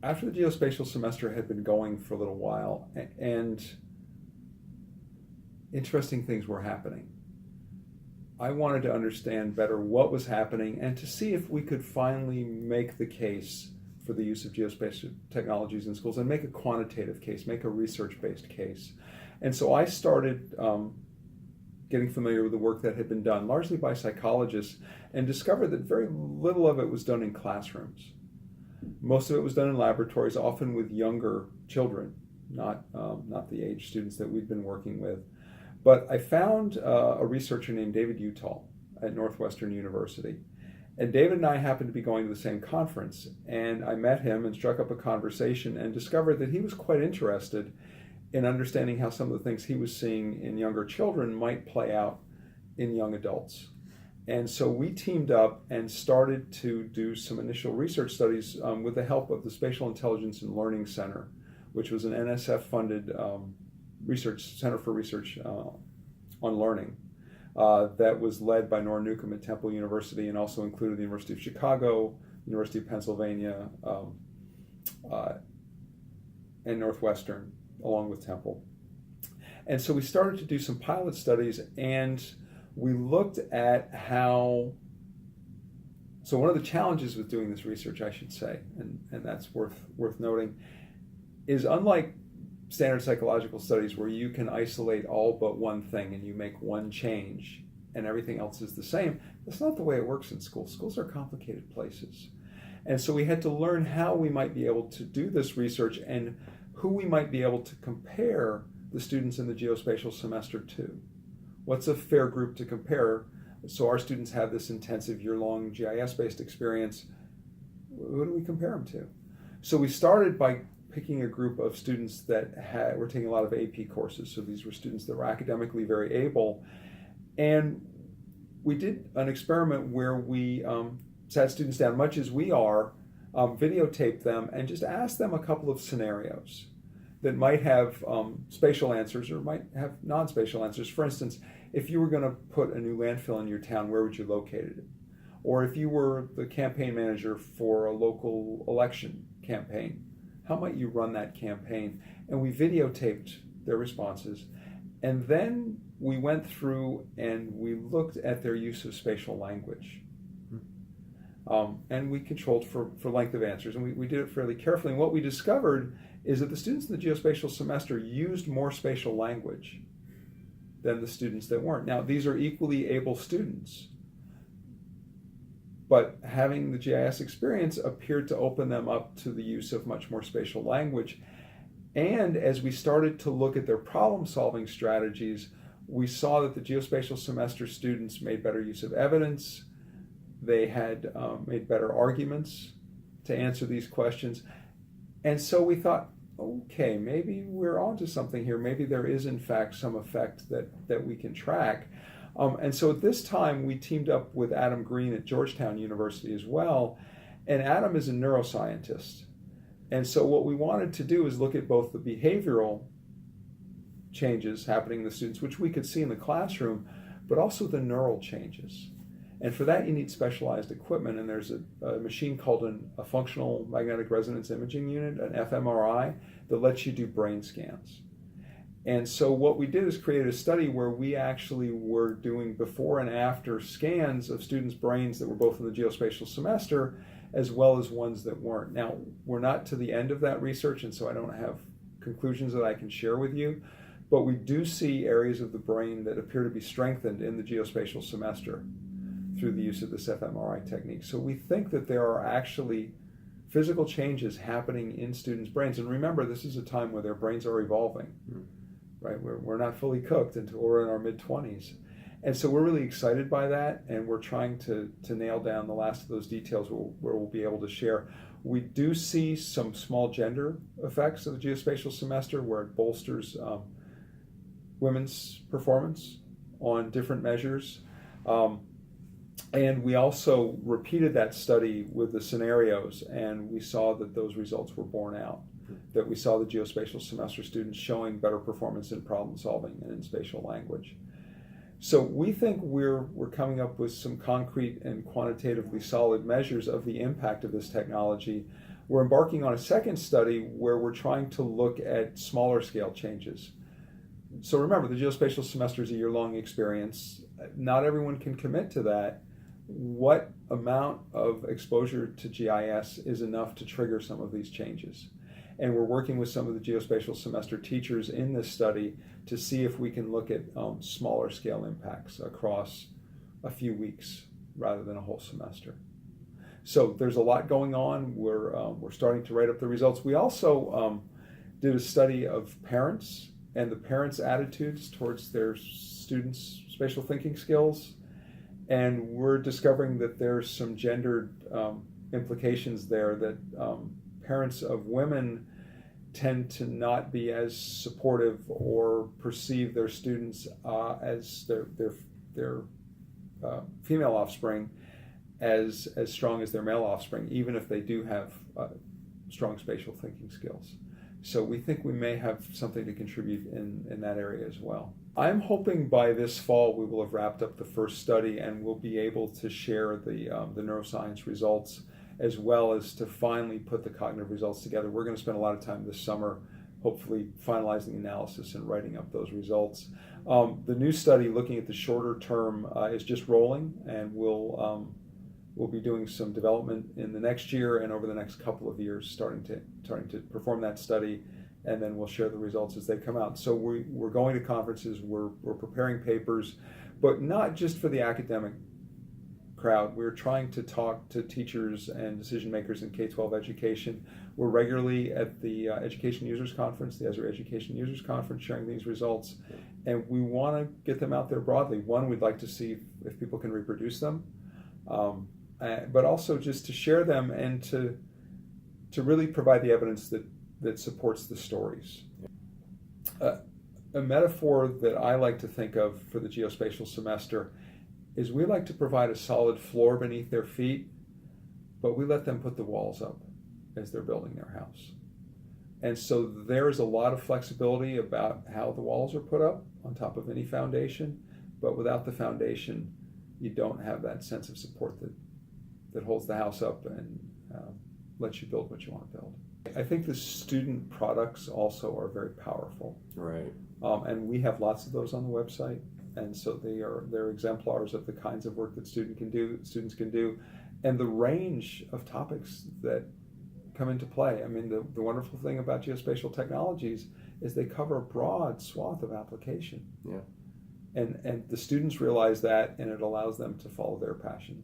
after the geospatial semester had been going for a little while, and interesting things were happening, I wanted to understand better what was happening and to see if we could finally make the case for the use of geospatial technologies in schools and make a quantitative case, make a research-based case. And so I started getting familiar with the work that had been done, largely by psychologists, and discovered that very little of it was done in classrooms. Most of it was done in laboratories, often with younger children, not the age students that we've been working with. But I found a researcher named David Utall at Northwestern University. And David and I happened to be going to the same conference. And I met him and struck up a conversation and discovered that he was quite interested in understanding how some of the things he was seeing in younger children might play out in young adults. And so we teamed up and started to do some initial research studies with the help of the Spatial Intelligence and Learning Center, which was an NSF-funded research center for research on learning that was led by Nora Newcomb at Temple University and also included the University of Chicago, University of Pennsylvania, and Northwestern, along with Temple. And so we started to do some pilot studies, and we looked at how, so one of the challenges with doing this research, I should say, and that's worth noting, is unlike standard psychological studies where you can isolate all but one thing and you make one change and everything else is the same, that's not the way it works in schools. Schools are complicated places. And so we had to learn how we might be able to do this research and who we might be able to compare the students in the geospatial semester to. What's a fair group to compare? So our students have this intensive year-long GIS-based experience. Who do we compare them to? So we started by picking a group of students that were taking a lot of AP courses. So these were students that were academically very able. And we did an experiment where we sat students down, much as we are, videotaped them, and just asked them a couple of scenarios that might have spatial answers or might have non-spatial answers. For instance, if you were going to put a new landfill in your town, where would you locate it? Or if you were the campaign manager for a local election campaign, how might you run that campaign? And we videotaped their responses. And then we went through and we looked at their use of spatial language. And we controlled for length of answers, and we did it fairly carefully. And what we discovered is that the students in the geospatial semester used more spatial language than the students that weren't. Now, these are equally able students, but having the GIS experience appeared to open them up to the use of much more spatial language. And as we started to look at their problem-solving strategies, we saw that the geospatial semester students made better use of evidence. They had made better arguments to answer these questions. And so we thought, okay, maybe we're onto something here. Maybe there is, in fact, some effect that we can track. And so at this time, we teamed up with Adam Green at Georgetown University as well. And Adam is a neuroscientist. And so what we wanted to do is look at both the behavioral changes happening in the students, which we could see in the classroom, but also the neural changes. And for that, you need specialized equipment. And there's a machine called a functional magnetic resonance imaging unit, an fMRI, that lets you do brain scans. And so what we did is created a study where we actually were doing before and after scans of students' brains that were both in the geospatial semester as well as ones that weren't. Now, we're not to the end of that research, and so I don't have conclusions that I can share with you, but we do see areas of the brain that appear to be strengthened in the geospatial semester through the use of this fMRI technique. So we think that there are actually physical changes happening in students' brains. And remember, this is a time where their brains are evolving, right? We're not fully cooked until we're in our mid-20s. And so we're really excited by that, and we're trying to nail down the last of those details where we'll be able to share. We do see some small gender effects of the geospatial semester where it bolsters women's performance on different measures. And we also repeated that study with the scenarios, and we saw that those results were borne out, that we saw the geospatial semester students showing better performance in problem solving and in spatial language. So we think we're coming up with some concrete and quantitatively solid measures of the impact of this technology. We're embarking on a second study where we're trying to look at smaller scale changes. So remember, the geospatial semester is a year-long experience. Not everyone can commit to that. What amount of exposure to GIS is enough to trigger some of these changes? And we're working with some of the geospatial semester teachers in this study to see if we can look at smaller scale impacts across a few weeks rather than a whole semester. So there's a lot going on. We're starting to write up the results. We also did a study of parents and the parents' attitudes towards their students' spatial thinking skills. And we're discovering that there's some gendered implications there, that parents of women tend to not be as supportive or perceive their students as their female offspring as strong as their male offspring, even if they do have strong spatial thinking skills. So we think we may have something to contribute in that area as well. I'm hoping by this fall we will have wrapped up the first study and we'll be able to share the neuroscience results, as well as to finally put the cognitive results together. We're going to spend a lot of time this summer hopefully finalizing the analysis and writing up those results. The new study looking at the shorter term is just rolling, and we'll be doing some development in the next year and over the next couple of years, starting to perform that study, and then we'll share the results as they come out. So we're going to conferences, we're preparing papers, but not just for the academic crowd. We're trying to talk to teachers and decision makers in K-12 education. We're regularly at the Education Users Conference, the Esri Education Users Conference, sharing these results, and we want to get them out there broadly. One, we'd like to see if people can reproduce them, but also just to share them and to really provide the evidence that supports the stories. A metaphor that I like to think of for the geospatial semester is we like to provide a solid floor beneath their feet, but we let them put the walls up as they're building their house. And so there's a lot of flexibility about how the walls are put up on top of any foundation, but without the foundation, you don't have that sense of support that holds the house up and lets you build what you want to build. I think the student products also are very powerful. Right. And we have lots of those on the website. And so they're exemplars of the kinds of work that students can do, and the range of topics that come into play. I mean, the wonderful thing about geospatial technologies is they cover a broad swath of application. Yeah. And the students realize that, and it allows them to follow their passions.